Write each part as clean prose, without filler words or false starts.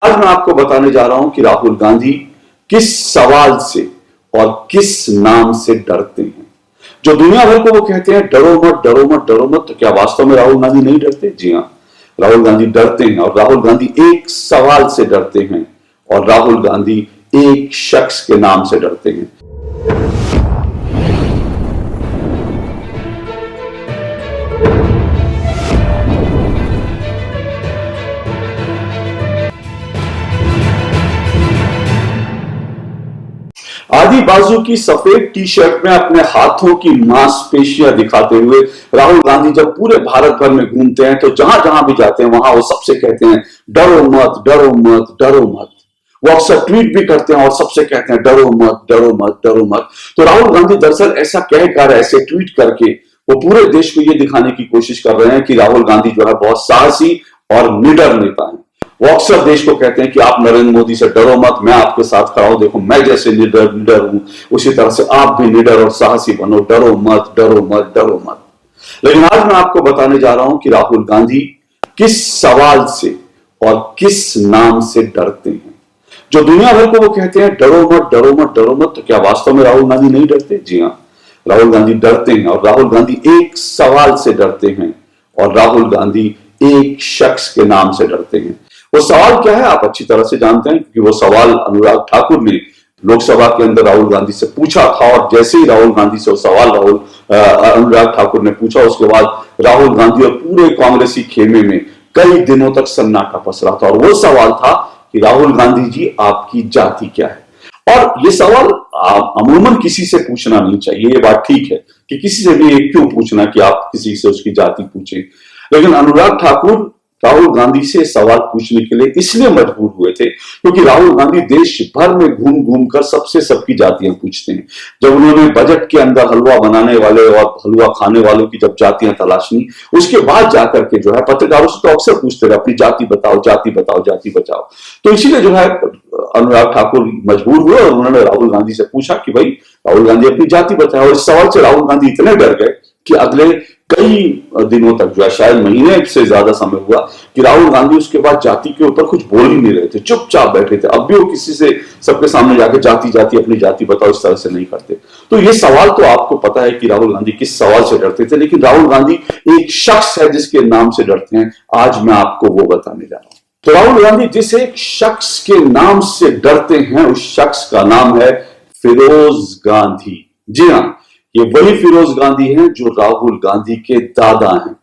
आज मैं आपको बताने जा रहा हूं कि राहुल गांधी किस सवाल से और किस नाम से डरते हैं। जो दुनिया भर को वो कहते हैं डरो मत डरो मत डरो मत, तो क्या वास्तव में राहुल गांधी नहीं डरते? जी हां, राहुल गांधी डरते हैं और राहुल गांधी एक सवाल से डरते हैं और राहुल गांधी एक शख्स के नाम से डरते हैं। आधी बाजू की सफेद टी शर्ट में अपने हाथों की मांसपेशियां दिखाते हुए राहुल गांधी जब पूरे भारत भर में घूमते हैं तो जहां जहां भी जाते हैं वहां वो सबसे कहते हैं डरो मत डरो मत डरो मत। वो अक्सर ट्वीट भी करते हैं और सबसे कहते हैं डरो मत डरो मत डरो मत। तो राहुल गांधी दरअसल ऐसा कहकर, ऐसे ट्वीट करके वो पूरे देश को ये दिखाने की कोशिश कर रहे हैं कि राहुल गांधी जो है बहुत साहसी और निडर नेता है। वो अक्सर देश को कहते हैं कि आप नरेंद्र मोदी से डरो मत, मैं आपके साथ खड़ा हूं, देखो मैं जैसे निडर हूं उसी तरह से आप भी निडर और साहसी बनो, डरो मत डरो मत डरो मत। लेकिन आज मैं आपको बताने जा रहा हूं कि राहुल गांधी किस सवाल से और किस नाम से डरते हैं। जो दुनिया भर को वो कहते हैं डरो मत डरो मत डरो मत, तो क्या वास्तव में राहुल गांधी नहीं डरते? जी हां, राहुल गांधी डरते हैं और राहुल गांधी एक सवाल से डरते हैं और राहुल गांधी एक शख्स के नाम से डरते हैं। वो सवाल क्या है आप अच्छी तरह से जानते हैं, क्योंकि वो सवाल अनुराग ठाकुर ने लोकसभा के अंदर राहुल गांधी से पूछा था और जैसे ही राहुल गांधी से वो सवाल अनुराग ठाकुर ने पूछा, उसके बाद राहुल गांधी और पूरे कांग्रेसी खेमे में कई दिनों तक सन्नाटा पसरा था। और वो सवाल था कि राहुल गांधी जी आपकी जाति क्या है। और ये सवाल अमूमन किसी से पूछना नहीं चाहिए, ये बात ठीक है कि किसी से भी क्यों पूछना कि आप किसी से उसकी जाति पूछें, लेकिन अनुराग ठाकुर राहुल गांधी से सवाल पूछने के लिए इसलिए मजबूर हुए थे क्योंकि राहुल गांधी देश भर में घूम घूम कर सबसे सबकी जातियां पूछते हैं। जब उन्होंने बजट के अंदर हलवा बनाने वाले और हलवा खाने वालों की जब जातियां तलाशनी, उसके बाद जाकर के जो है पत्रकारों से तो अक्सर पूछते रहे अपनी जाति बताओ जाति बताओ जाति बताओ। तो इसीलिए जो है अनुराग ठाकुर मजबूर हुए और उन्होंने राहुल गांधी से पूछा कि भाई राहुल गांधी अपनी जाति बताओ। और इस सवाल से राहुल गांधी इतने डर गए कि अगले कई दिनों तक जो है, शायद महीने से ज्यादा समय हुआ कि राहुल गांधी उसके बाद जाति के ऊपर कुछ बोल ही नहीं रहे थे, चुपचाप बैठे थे। अब भी वो किसी से सबके सामने जाकर जाति जाति अपनी जाति बताओ इस तरह से नहीं करते। तो ये सवाल तो आपको पता है कि राहुल गांधी किस सवाल से डरते थे, लेकिन राहुल गांधी एक शख्स है जिसके नाम से डरते हैं। आज मैं आपको वो बताने जा रहा हूं। तो राहुल गांधी जिस एक शख्स के नाम से डरते हैं उस शख्स का नाम है फिरोज गांधी। जी हां, ये वही फिरोज गांधी हैं जो राहुल गांधी के दादा हैं,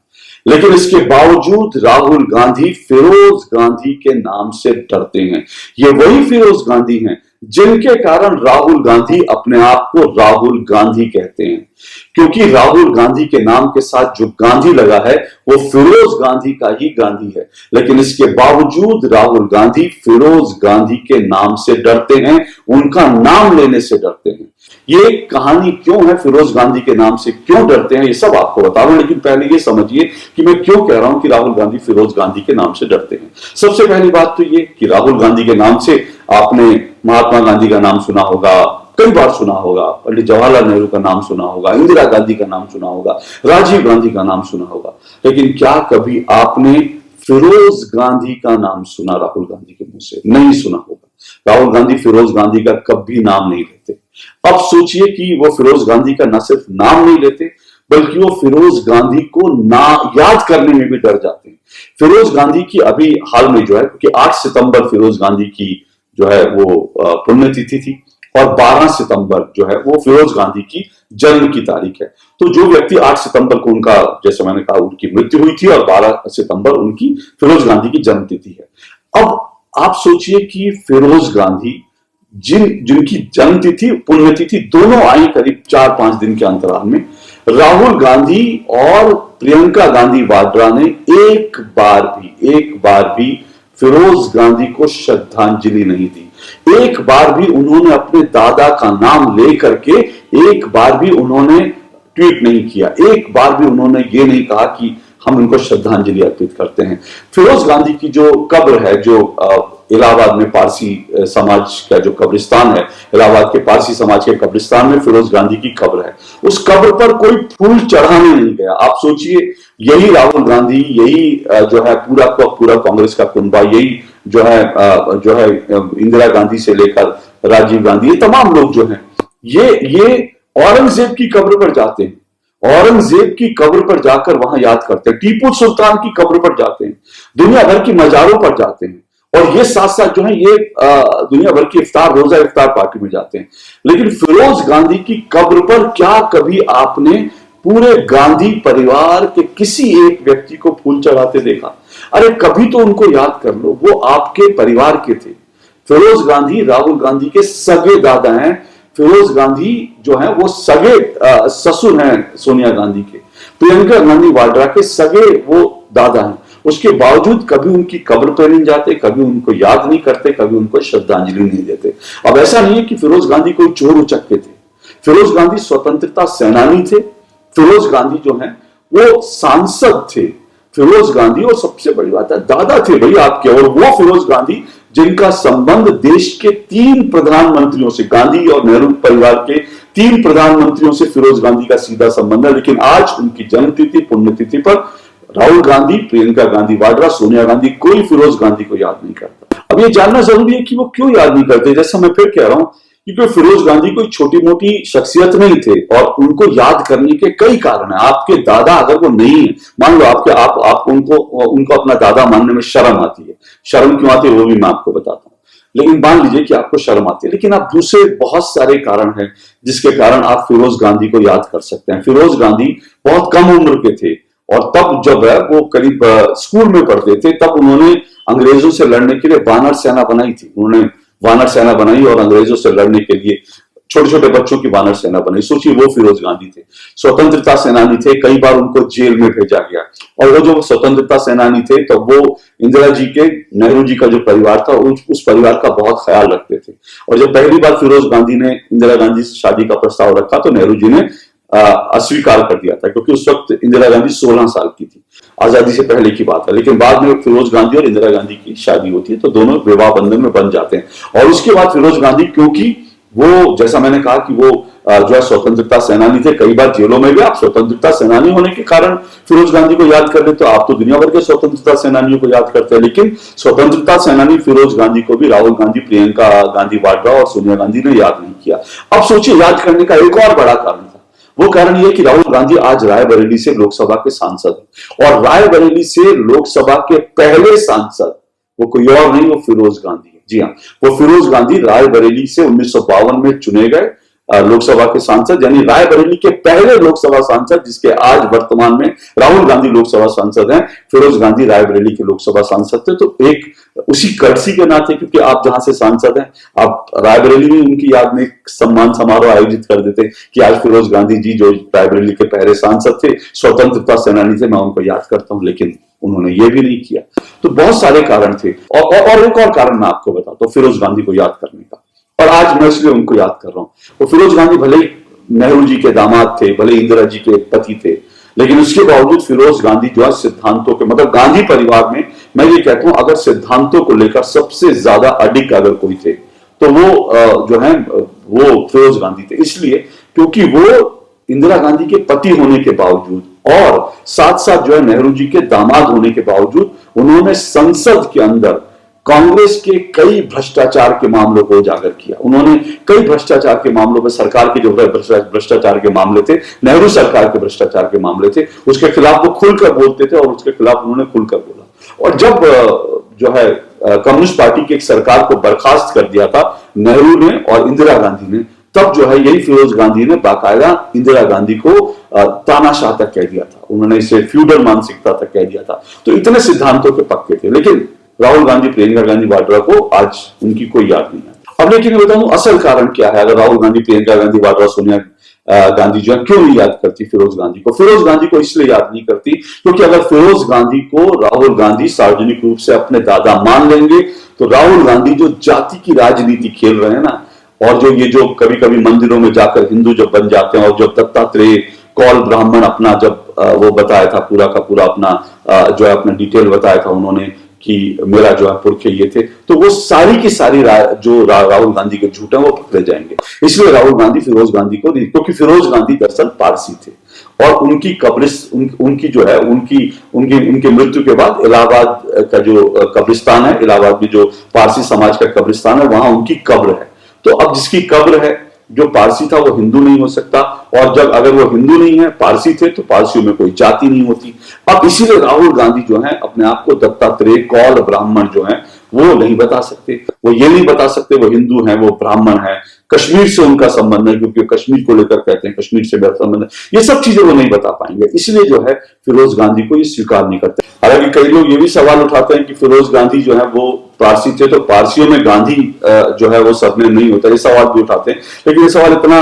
लेकिन इसके बावजूद राहुल गांधी फिरोज गांधी के नाम से डरते हैं। ये वही फिरोज गांधी हैं जिनके कारण राहुल गांधी अपने आप को राहुल गांधी कहते हैं, क्योंकि राहुल गांधी के नाम के साथ जो गांधी लगा है वो फिरोज गांधी का ही गांधी है। लेकिन इसके बावजूद राहुल गांधी फिरोज गांधी के नाम से डरते हैं, उनका नाम लेने से डरते हैं। ये कहानी क्यों है, फिरोज गांधी के नाम से क्यों डरते हैं, ये सब आपको बता रहा हूं। लेकिन पहले ये समझिए कि मैं क्यों कह रहा हूं कि राहुल गांधी फिरोज गांधी के नाम से डरते हैं। सबसे पहली बात तो ये कि राहुल गांधी के नाम से आपने महात्मा गांधी का नाम सुना होगा, कई बार सुना होगा, पंडित जवाहरलाल नेहरू का नाम सुना होगा, इंदिरा गांधी का नाम सुना होगा, राजीव गांधी का नाम सुना होगा, लेकिन क्या कभी आपने फिरोज गांधी का नाम सुना राहुल गांधी के मुंह से? नहीं सुना होगा। राहुल गांधी फिरोज गांधी का कभी नाम नहीं लेते। अब सोचिए कि वो फिरोज गांधी का न सिर्फ नाम नहीं लेते बल्कि वो फिरोज गांधी को ना याद करने में भी डर जाते हैं। फिरोज गांधी की अभी हाल में जो है, क्योंकि 8 सितंबर फिरोज गांधी की जो है वो पुण्यतिथि थी और 12 सितंबर जो है वो फिरोज गांधी की जन्म की तारीख है। तो जो व्यक्ति 8 सितंबर को उनका, जैसे मैंने कहा, उनकी मृत्यु हुई थी और 12 सितंबर उनकी फिरोज गांधी की जन्म तिथि है। अब आप सोचिए कि फिरोज गांधी जिनकी जन्म तिथि पुण्यतिथि दोनों आई करीब 4-5 दिन के अंतराल में, राहुल गांधी और प्रियंका गांधी वाड्रा ने एक बार भी फिरोज गांधी को श्रद्धांजलि नहीं दी। एक बार भी उन्होंने अपने दादा का नाम लेकर के एक बार भी उन्होंने ट्वीट नहीं किया, एक बार भी उन्होंने ये नहीं कहा कि हम उनको श्रद्धांजलि अर्पित करते हैं। फिरोज गांधी की जो कब्र है, जो इलाहाबाद में पारसी समाज का जो कब्रिस्तान है, इलाहाबाद के पारसी समाज के कब्रिस्तान में फिरोज गांधी की कब्र है। उस कब्र पर कोई फूल चढ़ाने नहीं गया। आप सोचिए, यही राहुल गांधी, यही जो है पूरा कांग्रेस का कुनबा, यही इंदिरा गांधी से लेकर राजीव गांधी, ये तमाम लोग जो हैं ये औरंगजेब की कब्र पर जाते हैं, औरंगजेब की कब्र पर जाकर वहां याद करते हैं, टीपू सुल्तान की कब्र पर जाते हैं, दुनिया भर की मजारों पर जाते हैं, और ये साथ साथ जो है ये दुनिया भर की रोजा इफ्तार पार्टी में जाते हैं। लेकिन फिरोज गांधी की कब्र पर क्या कभी आपने पूरे गांधी परिवार के किसी एक व्यक्ति को फूल चढ़ाते देखा? अरे कभी तो उनको याद कर लो, वो आपके परिवार के थे। फिरोज गांधी राहुल गांधी के सगे दादा हैं। फिरोज गांधी जो है वो सगे ससुर हैं सोनिया गांधी के। प्रियंका गांधी वाड्रा के सगे वो दादा हैं। उसके बावजूद कभी उनकी कब्र पर नहीं जाते, कभी उनको याद नहीं करते, कभी उनको श्रद्धांजलि नहीं देते। अब ऐसा नहीं है कि फिरोज गांधी कोई चोर उचक्के थे। फिरोज गांधी स्वतंत्रता सेनानी थे। फिरोज गांधी जो है वो सांसद थे। फिरोज गांधी, और सबसे बड़ी बात है, दादा थे भाई आपके। और वो फिरोज गांधी जिनका संबंध देश के 3 प्रधानमंत्रियों से, गांधी और नेहरू परिवार के 3 प्रधानमंत्रियों से फिरोज गांधी का सीधा संबंध है। लेकिन आज उनकी जन्मतिथि, पुण्यतिथि पर राहुल गांधी, प्रियंका गांधी वाड्रा, सोनिया गांधी, कोई फिरोज गांधी को याद नहीं करता। अब ये जानना जरूरी है कि वो क्यों याद नहीं करते। जैसा मैं फिर कह रहा हूं, क्योंकि फिरोज गांधी कोई छोटी मोटी शख्सियत नहीं थे, और उनको याद करने के कई कारण हैं। आपके दादा अगर वो नहीं है, मान लो आप उनको अपना दादा मानने में शर्म आती है। शर्म क्यों आती है वो भी मैं आपको बताता हूँ, लेकिन मान लीजिए कि आपको शर्म आती है, लेकिन आप दूसरे बहुत सारे कारण हैं जिसके कारण आप फिरोज गांधी को याद कर सकते हैं। फिरोज गांधी बहुत कम उम्र के थे, और तब जब है वो करीब स्कूल में पढ़ते थे, तब उन्होंने अंग्रेजों से लड़ने के लिए वानर सेना बनाई थी। उन्होंने वानर सेना बनाई और अंग्रेजों से लड़ने के लिए छोटे छोटे बच्चों की वानर सेना बनाई। सोचिए, वो फिरोज गांधी थे, स्वतंत्रता सेनानी थे। कई बार उनको जेल में भेजा गया, और वो जो स्वतंत्रता सेनानी थे तो वो इंदिरा जी के, नेहरू जी का जो परिवार था उस परिवार का बहुत ख्याल रखते थे। और जब पहली बार फिरोज गांधी ने इंदिरा गांधी से शादी का प्रस्ताव रखा तो नेहरू जी ने अस्वीकार कर दिया था, क्योंकि उस वक्त इंदिरा गांधी 16 साल की थी। आजादी से पहले की बात है। लेकिन बाद में फिरोज गांधी और इंदिरा गांधी की शादी होती है, तो दोनों विवाह बंधन में बन जाते हैं। और उसके बाद फिरोज गांधी, क्योंकि वो, जैसा मैंने कहा कि वो जो है स्वतंत्रता सेनानी थे, कई बार जेलों में भी। आप स्वतंत्रता सेनानी होने के कारण फिरोज गांधी को याद कर ले तो आप तो दुनिया भर के स्वतंत्रता सेनानियों को याद करते हैं। लेकिन स्वतंत्रता सेनानी फिरोज गांधी को भी राहुल गांधी, प्रियंका गांधी वाड्रा और सोनिया गांधी ने याद नहीं किया। अब सोचिए, याद करने का एक और बड़ा कारण था। वो कारण ये कि राहुल गांधी आज रायबरेली से लोकसभा के सांसद हैं, और रायबरेली से लोकसभा के पहले सांसद वो कोई और नहीं, वो फिरोज गांधी है। जी हाँ, वो फिरोज गांधी रायबरेली से 1952 में चुने गए लोकसभा के सांसद, यानी रायबरेली के पहले लोकसभा सांसद, जिसके आज वर्तमान में राहुल गांधी लोकसभा सांसद हैं। फिरोज गांधी रायबरेली के लोकसभा सांसद थे। तो एक उसी कर्टसी के नाते, क्योंकि आप जहां से सांसद हैं, आप रायबरेली में उनकी याद में सम्मान समारोह आयोजित कर देते कि आज फिरोज गांधी जी जो रायबरेली के पहले सांसद थे, स्वतंत्रता सेनानी थे, मैं उनको याद करता हूं। लेकिन उन्होंने ये भी नहीं किया। तो बहुत सारे कारण थे। और एक और कारण मैं आपको बताता हूं फिरोज गांधी को याद करने का, और आज मैं इसलिए उनको याद कर रहा हूं। तो फिरोज गांधी भले ही नेहरू जी के दामाद थे, भले इंदिरा जी के पति थे, लेकिन उसके बावजूद फिरोज गांधी जो है सिद्धांतों के, मतलब गांधी परिवार में मैं ये कहता हूं, अगर सिद्धांतों को लेकर सबसे ज्यादा अडिग अगर कोई थे तो वो जो है वो फिरोज गांधी थे। इसलिए क्योंकि वो इंदिरा गांधी के पति होने के बावजूद और साथ साथ जो है नेहरू जी के दामाद होने के बावजूद उन्होंने संसद के अंदर कांग्रेस के कई भ्रष्टाचार के मामलों को उजागर किया। उन्होंने कई भ्रष्टाचार के मामलों में, सरकार के जो भ्रष्टाचार के मामले थे, नेहरू सरकार के भ्रष्टाचार के मामले थे, उसके खिलाफ वो खुलकर बोलते थे और उसके खिलाफ उन्होंने खुलकर बोला। और जब जो है कम्युनिस्ट पार्टी की एक सरकार को बर्खास्त कर दिया था नेहरू ने और इंदिरा गांधी ने, तब जो है यही फिरोज गांधी ने बाकायदा इंदिरा गांधी को तानाशाह तक कह दिया था। उन्होंने इसे फ्यूडल मानसिकता तक कह दिया था। तो इतने सिद्धांतों के पक्के थे। लेकिन राहुल गांधी, प्रियंका गांधी वाड्रा को आज उनकी कोई याद नहीं है। अब लेकिन बता दूं असल कारण क्या है, अगर राहुल गांधी, प्रियंका गांधी वाड्रा, सोनिया गांधी जो है क्यों नहीं याद करती फिरोज गांधी को? फिरोज गांधी को इसलिए याद नहीं करती क्योंकि अगर फिरोज गांधी को राहुल गांधी सार्वजनिक रूप से अपने दादा मान लेंगे तो राहुल गांधी जो जाति की राजनीति खेल रहे हैं ना, और जो कभी कभी मंदिरों में जाकर हिंदू जब बन जाते हैं, और जब दत्तात्रेय कौल ब्राह्मण अपना जब वो बताया था, पूरा का पूरा अपना जो है अपना डिटेल बताया था उन्होंने कि मेरा जो है पुरखे ये थे, तो वो सारी की सारी राहुल गांधी के झूठ है वो पकड़े जाएंगे। इसलिए राहुल गांधी फिरोज गांधी को नहीं, क्योंकि फिरोज गांधी दरअसल पारसी थे और उनकी उनकी जो है उनकी उनकी उनकी मृत्यु के बाद इलाहाबाद का जो कब्रिस्तान है, इलाहाबाद में जो पारसी समाज का कब्रिस्तान है, वहां उनकी कब्र है। तो अब जिसकी कब्र है, जो पारसी था वो हिंदू नहीं हो सकता, और जब अगर वो हिंदू नहीं है, पारसी थे, तो पारसियों में कोई जाति नहीं होती। अब इसीलिए राहुल गांधी जो है अपने आप को दत्तात्रेय कौल ब्राह्मण जो है वो नहीं बता सकते। वो ये नहीं बता सकते वो हिंदू हैं, वो ब्राह्मण हैं, कश्मीर से उनका संबंध है क्योंकि कश्मीर को लेकर कहते हैं कश्मीर से मेरा संबंध है, ये सब चीजें वो नहीं बता पाएंगे। इसलिए जो है फिरोज गांधी को ये स्वीकार नहीं करते। हालांकि कई लोग ये भी सवाल उठाते हैं कि फिरोज गांधी जो है वो पारसी थे, तो पारसियों में गांधी जो है वो सरनेम नहीं होता, ये सवाल भी उठाते हैं। लेकिन ये सवाल इतना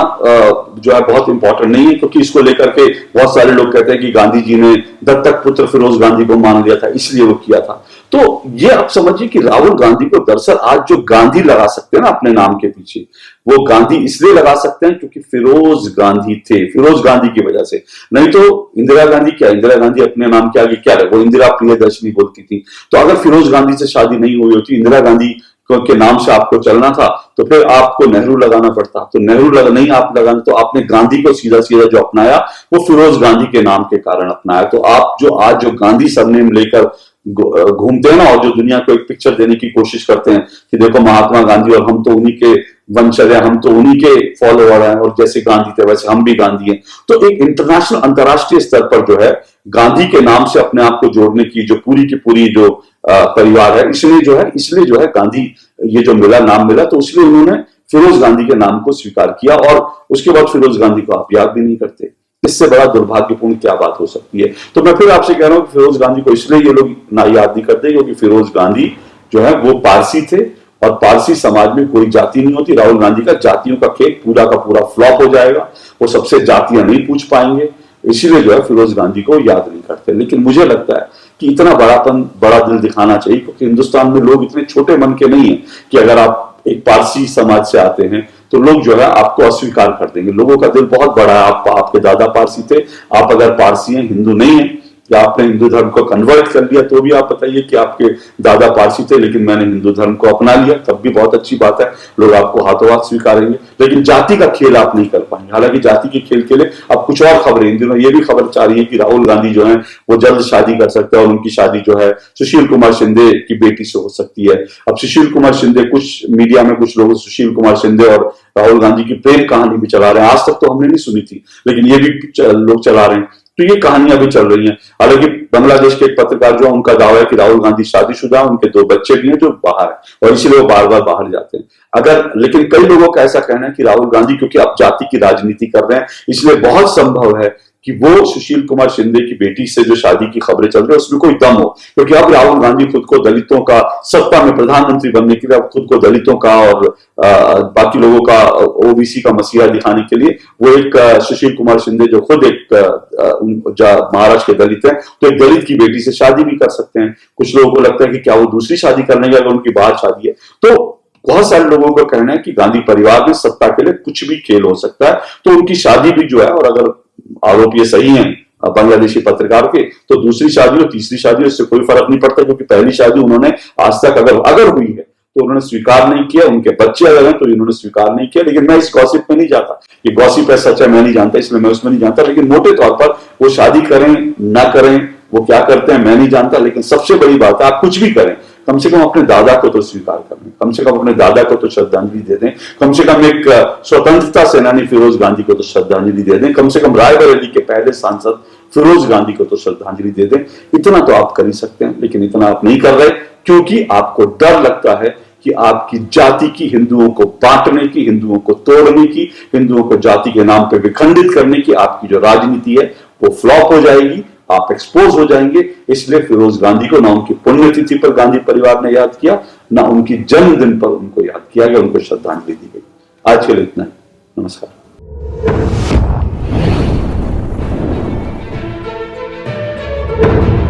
जो है बहुत इंपॉर्टेंट नहीं है, क्योंकि इसको लेकर के बहुत सारे लोग कहते हैं कि गांधी जी ने दत्तक पुत्र फिरोज गांधी को मान लिया था, इसलिए वो किया था। तो ये आप समझिए कि राहुल गांधी को दरअसल आज जो गांधी लगा सकते हैं ना अपने नाम के पीछे, वो गांधी इसलिए लगा सकते हैं क्योंकि फिरोज गांधी थे, फिरोज गांधी की वजह से। नहीं तो इंदिरा गांधी क्या, इंदिरा गांधी अपने नाम के आगे क्या है, वो इंदिरा प्रियदर्शनी बोलती थी। तो अगर फिरोज गांधी से शादी नहीं हुई होती, इंदिरा गांधी के नाम से आपको चलना था, तो फिर आपको नेहरू लगाना पड़ता। तो नेहरू नहीं आप लगाना, तो आपने गांधी को सीधा सीधा जो अपनाया वो फिरोज गांधी के नाम के कारण अपनाया। तो आप जो आज जो गांधी सरनेम लेकर घूमते हैं ना, और जो दुनिया को एक पिक्चर देने की कोशिश करते हैं कि देखो महात्मा गांधी और हम तो उन्हीं के वंशज हैं, हम तो उन्हीं के फॉलोअर हैं, और जैसे गांधी थे वैसे हम भी गांधी हैं। तो एक इंटरनेशनल अंतरराष्ट्रीय स्तर पर जो है गांधी के नाम से अपने आप को जोड़ने की जो पूरी की पूरी जो परिवार है, इसलिए जो है गांधी ये जो मिला, नाम मिला, तो इसलिए उन्होंने फिरोज गांधी के नाम को स्वीकार किया। और उसके बाद फिरोज गांधी को आप याद भी नहीं करते। इससे बड़ा दुर्भाग्यपूर्ण क्या बात हो सकती है। तो मैं फिर आपसे कह रहा हूं कि फिरोज गांधी को इसलिए ये लोग ना याद नहीं करते क्योंकि फिरोज गांधी जो है वो पारसी थे, और पारसी समाज में कोई जाति नहीं होती। राहुल गांधी का जातियों का खेल पूरा का पूरा फ्लॉप हो जाएगा, वो सबसे जातियां नहीं पूछ पाएंगे, इसीलिए जो है फिरोज गांधी को याद नहीं करते। लेकिन मुझे लगता है कि इतना बड़ा दिल दिखाना चाहिए, क्योंकि हिंदुस्तान में लोग इतने छोटे मन के नहीं है कि अगर आप एक पारसी समाज से आते हैं तो लोग जो है आपको अस्वीकार कर देंगे। लोगों का दिल बहुत बड़ा है। आपके दादा पारसी थे, आप अगर पारसी हैं, हिंदू नहीं है, या आपने हिंदू धर्म को कन्वर्ट कर लिया, तो भी आप बताइए कि आपके दादा पारसी थे लेकिन मैंने हिंदू धर्म को अपना लिया, तब भी बहुत अच्छी बात है, लोग आपको हाथों हाथ स्वीकारेंगे। लेकिन जाति का खेल आप नहीं कर पाएंगे। हालांकि जाति के खेल के लिए अब कुछ और खबरें, इन दिनों ये भी खबर चाह रही है कि राहुल गांधी जो है वो जल्द शादी कर सकते हैं, और उनकी शादी जो है सुशील कुमार शिंदे की बेटी से हो सकती है। अब सुशील कुमार शिंदे, कुछ मीडिया में कुछ लोग सुशील कुमार शिंदे और राहुल गांधी की प्रेम कहानी भी चला रहे हैं। आज तक तो हमने नहीं सुनी थी, लेकिन ये भी लोग चला रहे हैं। तो ये कहानियां भी चल रही हैं। हालांकि बांग्लादेश के एक पत्रकार जो है उनका दावा है कि राहुल गांधी शादीशुदा, उनके 2 बच्चे भी हैं जो बाहर है, और इसीलिए वो बार बार बाहर जाते हैं। लेकिन कई लोगों का ऐसा कहना है कि राहुल गांधी क्योंकि अब जाति की राजनीति कर रहे हैं, इसलिए बहुत संभव है कि वो सुशील कुमार शिंदे की बेटी से जो शादी की खबरें चल रही है उसमें कोई दम हो। क्योंकि अब राहुल गांधी खुद को दलितों का, सत्ता में प्रधानमंत्री बनने के लिए अब खुद को दलितों का और बाकी लोगों का, ओबीसी का मसीहा दिखाने के लिए वो एक सुशील कुमार शिंदे जो खुद एक महाराष्ट्र के दलित है, तो एक दलित की बेटी से शादी भी कर सकते हैं। कुछ लोगों को लगता है कि क्या वो दूसरी शादी कर लेंगे अगर उनकी बाहर शादी है। तो बहुत सारे लोगों का कहना है कि गांधी परिवार में सत्ता के लिए कुछ भी खेल हो सकता है, तो उनकी शादी भी जो है, और अगर आरोप ये सही है बांग्लादेशी पत्रकार के, तो दूसरी शादी और तीसरी शादी इससे कोई फर्क नहीं पड़ता, क्योंकि पहली शादी उन्होंने आज तक अगर हुई है तो उन्होंने स्वीकार नहीं किया। उनके बच्चे अगर हैं तो इन्होंने स्वीकार नहीं किया। लेकिन मैं इस गॉसिप में नहीं जाता, ये गॉसिप है, सच है, मैं नहीं जानता, इसलिए मैं उसमें नहीं जानता। लेकिन मोटे तौर पर वो शादी करें ना करें, वो क्या करते हैं मैं नहीं जानता। लेकिन सबसे बड़ी बात है, आप कुछ भी करें, कम से कम अपने दादा को तो स्वीकार करें, कम से कम अपने दादा को तो श्रद्धांजलि दे दें, कम से कम एक स्वतंत्रता सेनानी फिरोज गांधी को तो श्रद्धांजलि दे दें, कम से कम रायबरेली के पहले सांसद फिरोज गांधी को तो श्रद्धांजलि दे दें। इतना तो आप कर ही सकते हैं, लेकिन इतना आप नहीं कर रहे, क्योंकि आपको डर लगता है कि आपकी जाति की, हिंदुओं को बांटने की, हिंदुओं को तोड़ने की, हिंदुओं को जाति के नाम पर विखंडित करने की आपकी जो राजनीति है वो फ्लॉप हो जाएगी, आप एक्सपोज हो जाएंगे। इसलिए फिरोज गांधी को ना उनकी पुण्यतिथि पर गांधी परिवार ने याद किया, ना उनकी जन्मदिन पर उनको याद किया गया, उनको श्रद्धांजलि दी गई। आज के लिए इतना, नमस्कार। you